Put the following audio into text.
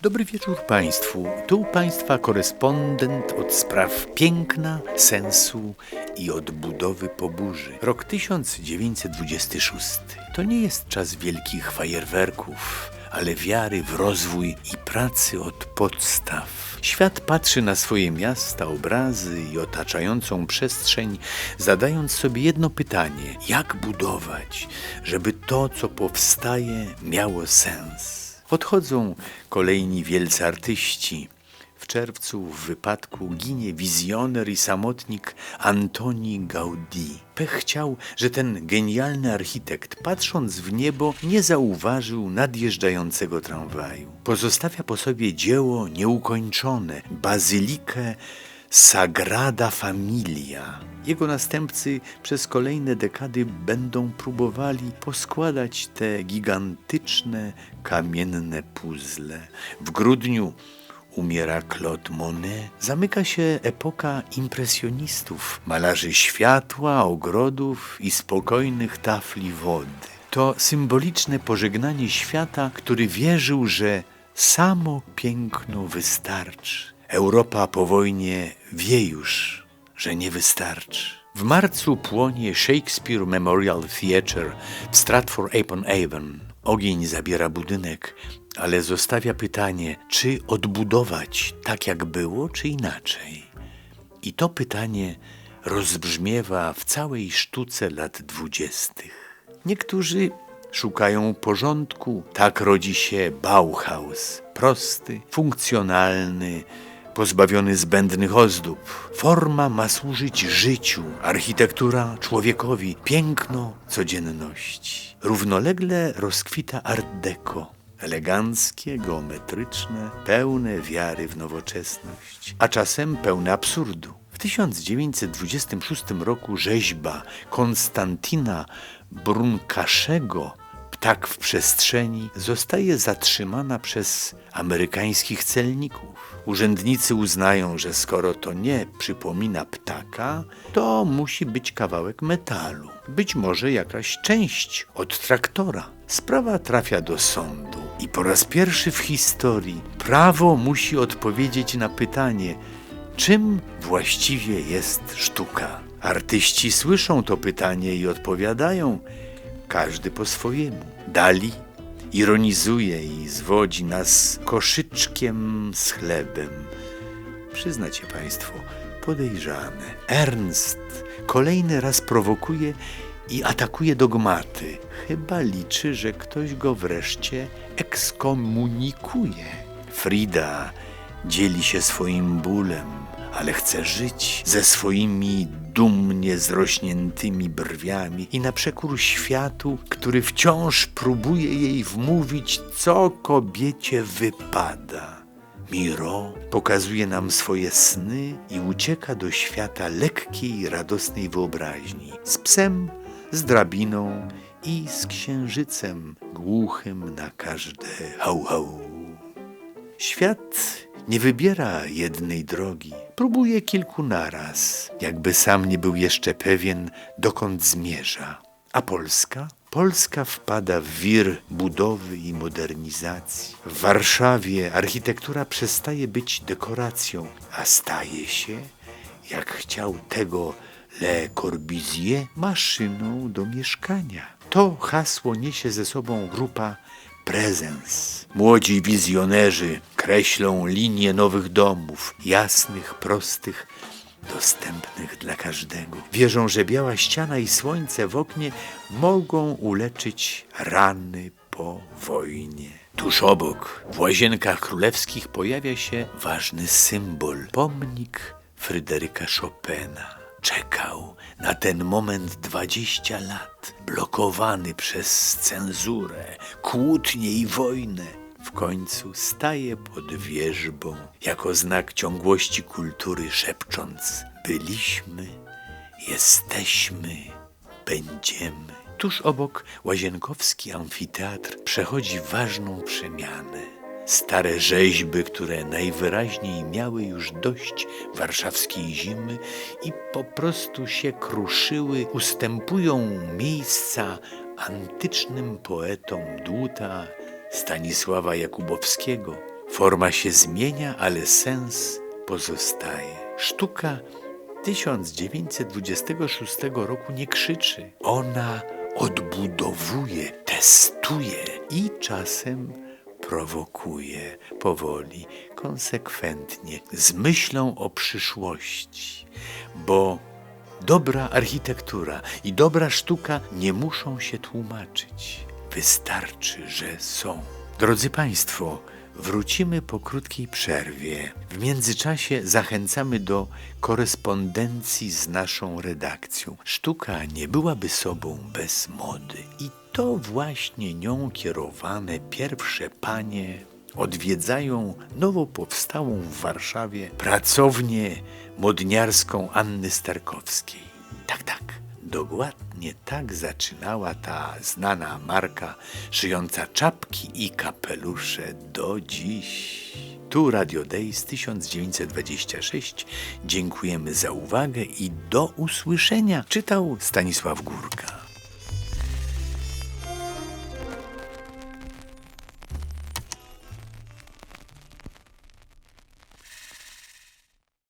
Dobry wieczór Państwu. Tu Państwa korespondent od spraw piękna, sensu i odbudowy po burzy. Rok 1926. To nie jest czas wielkich fajerwerków, ale wiary w rozwój i pracy od podstaw. Świat patrzy na swoje miasta, obrazy i otaczającą przestrzeń, zadając sobie jedno pytanie: jak budować, żeby to, co powstaje, miało sens? Odchodzą kolejni wielcy artyści. W czerwcu w wypadku ginie wizjoner i samotnik Antoni Gaudí. Pech chciał, że ten genialny architekt, patrząc w niebo, nie zauważył nadjeżdżającego tramwaju. Pozostawia po sobie dzieło nieukończone, bazylikę Sagrada Familia. Jego następcy przez kolejne dekady będą próbowali poskładać te gigantyczne, kamienne puzzle. W grudniu umiera Claude Monet. Zamyka się epoka impresjonistów, malarzy światła, ogrodów i spokojnych tafli wody. To symboliczne pożegnanie świata, który wierzył, że samo piękno wystarczy. Europa po wojnie wie już, że nie wystarczy. W marcu płonie Shakespeare Memorial Theatre w Stratford-upon-Avon. Ogień zabiera budynek, ale zostawia pytanie, czy odbudować tak jak było, czy inaczej. I to pytanie rozbrzmiewa w całej sztuce lat 20. Niektórzy szukają porządku. Tak rodzi się Bauhaus. Prosty, funkcjonalny, pozbawiony zbędnych ozdób. Forma ma służyć życiu, architektura człowiekowi, piękno codzienności. Równolegle rozkwita Art Deco. Eleganckie, geometryczne, pełne wiary w nowoczesność, a czasem pełne absurdu. W 1926 roku rzeźba Konstantina Brunkaszego Ptak w przestrzeni zostaje zatrzymana przez amerykańskich celników. Urzędnicy uznają, że skoro to nie przypomina ptaka, to musi być kawałek metalu. Być może jakaś część od traktora. Sprawa trafia do sądu i po raz pierwszy w historii prawo musi odpowiedzieć na pytanie, czym właściwie jest sztuka. Artyści słyszą to pytanie i odpowiadają, każdy po swojemu. Dali ironizuje i zwodzi nas koszyczkiem z chlebem. Przyznacie Państwo, podejrzane. Ernst kolejny raz prowokuje i atakuje dogmaty. Chyba liczy, że ktoś go wreszcie ekskomunikuje. Frida dzieli się swoim bólem, ale chce żyć ze swoimi dumnie zrośniętymi brwiami i na przekór światu, który wciąż próbuje jej wmówić, co kobiecie wypada. Miro pokazuje nam swoje sny i ucieka do świata lekkiej, radosnej wyobraźni. Z psem, z drabiną i z księżycem głuchym na każde hał hał. Świat nie wybiera jednej drogi, próbuje kilku naraz, jakby sam nie był jeszcze pewien, dokąd zmierza. A Polska? Polska wpada w wir budowy i modernizacji. W Warszawie architektura przestaje być dekoracją, a staje się, jak chciał tego Le Corbusier, maszyną do mieszkania. To hasło niesie ze sobą grupa Prezens. Młodzi wizjonerzy kreślą linię nowych domów, jasnych, prostych, dostępnych dla każdego. Wierzą, że biała ściana i słońce w oknie mogą uleczyć rany po wojnie. Tuż obok, w Łazienkach Królewskich, pojawia się ważny symbol, pomnik Fryderyka Chopina. Czekał na ten moment 20 lat, blokowany przez cenzurę, kłótnie i wojnę. W końcu staje pod wierzbą, jako znak ciągłości kultury, szepcząc: byliśmy, jesteśmy, będziemy. Tuż obok Łazienkowski amfiteatr przechodzi ważną przemianę. Stare rzeźby, które najwyraźniej miały już dość warszawskiej zimy i po prostu się kruszyły, ustępują miejsca antycznym poetom Dłuta, Stanisława Jakubowskiego. Forma się zmienia, ale sens pozostaje. Sztuka 1926 roku nie krzyczy. Ona odbudowuje, testuje i czasem prowokuje powoli, konsekwentnie, z myślą o przyszłości, bo dobra architektura i dobra sztuka nie muszą się tłumaczyć. Wystarczy, że są. Drodzy Państwo, wrócimy po krótkiej przerwie. W międzyczasie zachęcamy do korespondencji z naszą redakcją. Sztuka nie byłaby sobą bez mody i to właśnie nią kierowane pierwsze panie odwiedzają nowo powstałą w Warszawie pracownię modniarską Anny Starkowskiej. Tak, dokładnie tak zaczynała ta znana marka szyjąca czapki i kapelusze do dziś. Tu Radio Days 1926. Dziękujemy za uwagę i do usłyszenia. Czytał Stanisław Górka.